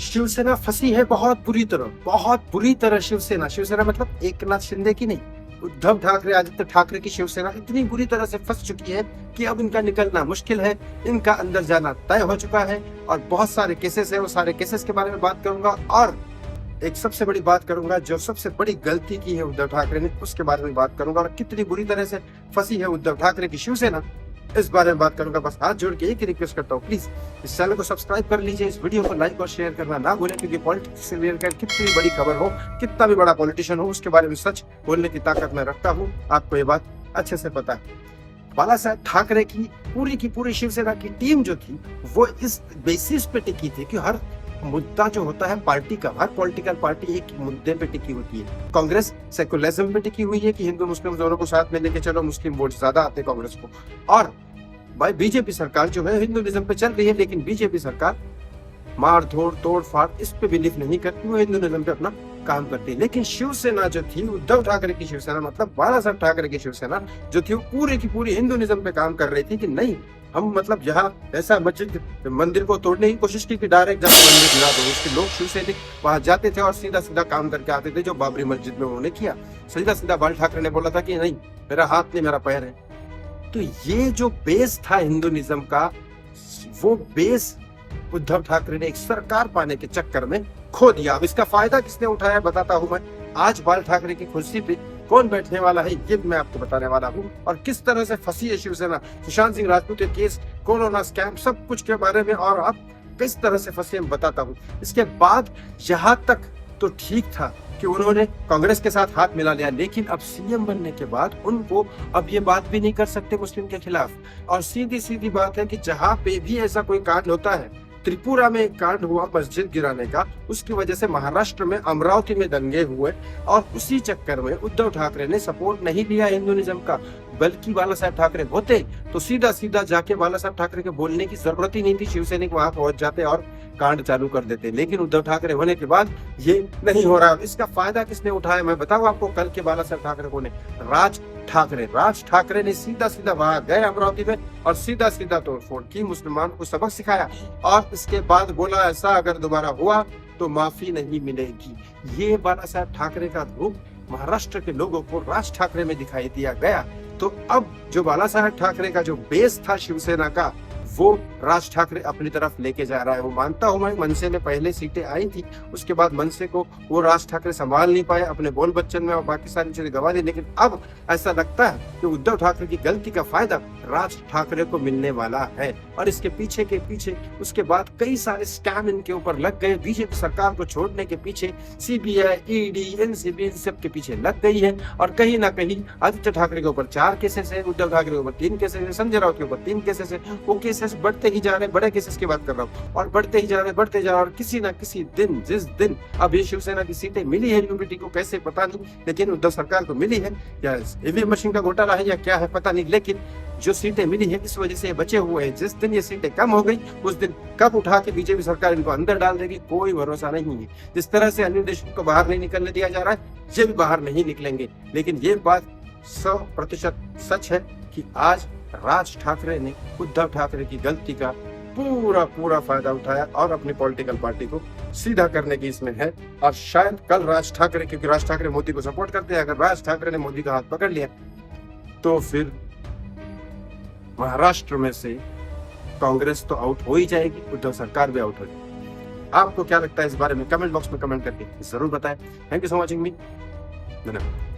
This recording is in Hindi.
शिवसेना फंसी है बहुत बुरी तरह। शिवसेना मतलब एकनाथ शिंदे की नहीं, उद्धव ठाकरे, आदित्य ठाकरे की शिवसेना इतनी बुरी तरह से फंस चुकी है कि अब इनका निकलना मुश्किल है, इनका अंदर जाना तय हो चुका है। और बहुत सारे केसेस है, वो सारे केसेस के बारे में बात करूंगा, और एक सबसे बड़ी बात करूंगा, जो सबसे बड़ी गलती की है उद्धव ठाकरे ने, उसके बारे में बात करूंगा, और कितनी बुरी तरह से फंसी है उद्धव ठाकरे की शिवसेना, इस बारे में बात करूंगा। बस हाथ जोड़ के एक ही रिक्वेस्ट करता हूँ, प्लीज इस चैनल को सब्सक्राइब कर लीजिए, इस वीडियो को लाइक और शेयर करना ना भूलें, क्योंकि पॉलिटिक्स से रिलेटेड कितनी बड़ी खबर हो, कितना भी बड़ा पॉलिटिशियन हो, उसके बारे में सच बोलने की ताकत मैं रखता हूँ। आपको ये बात अच्छे से पता है। बाला साहब ठाकरे की पूरी शिवसेना की टीम जो थी, वो इस बेसिस पे टिकी थी कि हर मुद्दा जो होता है पार्टी का, हर पॉलिटिकल पार्टी एक मुद्दे पे टिकी होती है। कांग्रेस सेकुलरिज्म पे टिकी हुई है कि हिंदू मुस्लिम दोनों को साथ में लेके चलो, मुस्लिम वोट ज्यादा आते कांग्रेस को। और भाई बीजेपी सरकार जो है हिंदुइज्म पे चल रही है, लेकिन बीजेपी सरकार मार धोड़ तोड़ फाड़ इस पे बिलीव नहीं करती, वो हिंदुइज्म पे अपना काम करती है। लेकिन शिवसेना जो थी, उद्धव ठाकरे की शिवसेना, मतलब बाला साहब ठाकरे की शिवसेना जो थी, वो पूरी की पूरी हिंदुइज्म पे काम कर रही थी कि नहीं, हम मतलब यहाँ ऐसा मस्जिद मंदिर को तोड़ने की कोशिश की कि डायरेक्ट जाकर मंदिर गिरा दो। उसके लोग शिवसैनिक वहां जाते थे और सीधा सीधा काम करके आते थे, जो बाबरी मस्जिद में उन्होंने किया। सीधा सीधा बाल ठाकरे ने बोला था कि नहीं, मेरा हाथ नहीं मेरा पैर है। तो ये जो बेस था हिंदुइज्म का, वो बेस उद्धव ठाकरे ने एक सरकार पाने के चक्कर में खो दिया। अब इसका फायदा किसने उठाया बताता हूं मैं। आज बाल ठाकरे की कुर्सी पे कौन बैठने वाला है ये मैं आपको बताने वाला हूँ, और किस तरह से फंसी है शिवसेना, सुशांत सिंह राजपूत के केस, कोरोना स्कैम, सब कुछ के बारे में, और अब किस तरह से फंसी मैं बताता हूँ। इसके बाद यहाँ तक तो ठीक था कि उन्होंने कांग्रेस के साथ हाथ मिला लिया, लेकिन अब सीएम बनने के बाद उनको अब ये बात भी नहीं कर सकते मुस्लिम के खिलाफ। और सीधी सीधी बात है कि जहां पे भी ऐसा कोई कांड होता है, त्रिपुरा में एक कांड हुआ मस्जिद गिराने का, उसकी वजह से महाराष्ट्र में अमरावती में दंगे हुए, और उसी चक्कर में उद्धव ठाकरे ने सपोर्ट नहीं लिया हिंदुइज्म का। बल्कि बाला साहब ठाकरे होते तो सीधा सीधा जाके बाला साहब ठाकरे के बोलने की जरूरत ही नहीं थी, शिवसैनिक वहां पहुंच जाते और कांड चालू कर देते। लेकिन उद्धव ठाकरे होने के बाद ये नहीं हो रहा। इसका फायदा किसने उठाया मैं बताऊं आपको। कल के बाला साहब ठाकरे को ने राज ठाकरे ने सीधा सीधा वहां गए अमरावती में, और सीधा सीधा तोड़फोड़ की, मुसलमान को सबक सिखाया, और इसके बाद बोला ऐसा अगर दोबारा हुआ तो माफी नहीं मिलेगी। ये बाला साहब ठाकरे का रूप महाराष्ट्र के लोगों को राज ठाकरे में दिखाई दिया गया। तो अब जो बाला साहब ठाकरे का जो बेस था शिवसेना का, वो राज ठाकरे अपनी तरफ लेके जा रहा है। वो मानता हूं मैं, मनसे में पहले सीटें आई थी, उसके बाद मनसे को वो राज ठाकरे संभाल नहीं पाए, अपने बोल बच्चन में और बाकी सारी चीजें गंवा दी। लेकिन अब ऐसा लगता है कि उद्धव ठाकरे की गलती का फायदा राज ठाकरे को मिलने वाला है, और इसके पीछे उसके बाद कई सारे स्कैम इनके ऊपर लग गए। बीजेपी सरकार को छोड़ने के पीछे सीबीआई, ईडी, एनसीबी इन सब के पीछे लग गई है, और कहीं ना कहीं आदित्य ठाकरे के ऊपर 4 केसेस है, उद्धव ठाकरे के ऊपर 3 केसेस है, संजय राउत के ऊपर 3 केसेस है। वो केसेस बढ़ते ही जा रहे, बड़े केसेस की बात कर रहा हूँ, और बढ़ते ही जा रहे, और किसी ना किसी दिन, जिस दिन अब ये शिवसेना की सीटें मिली है यूपीटी को, कैसे पता नहीं, लेकिन उद्धव सरकार को मिली है, या ईवीएम मशीन का घोटाला है या क्या है पता नहीं, लेकिन जो सीटें मिली है इस वजह से बचे हुए हैं। जिस दिन ये सीटें कम हो गई, उस दिन कब उठा के बीजेपी सरकार इनको अंदर डाल देगी कोई भरोसा नहीं है। जिस तरह से अनिल देशमुख को बाहर नहीं निकलने दिया जा रहा है, ये भी बाहर नहीं निकलेंगे। लेकिन ये बात 100% सच है कि आज राज ठाकरे ने उद्धव ठाकरे की गलती का पूरा फायदा उठाया, और अपनी पॉलिटिकल पार्टी को सीधा करने की इसमें है। और शायद कल राज ठाकरे, क्योंकि राज ठाकरे मोदी को सपोर्ट करते हैं, अगर राज ठाकरे ने मोदी का हाथ पकड़ लिया तो फिर महाराष्ट्र में से कांग्रेस तो आउट हो ही जाएगी, उद्धव सरकार भी आउट हो जाएगी। आपको क्या लगता है इस बारे में कमेंट बॉक्स में कमेंट करके जरूर बताएं। थैंक यू फॉर वॉचिंग मी। धन्यवाद।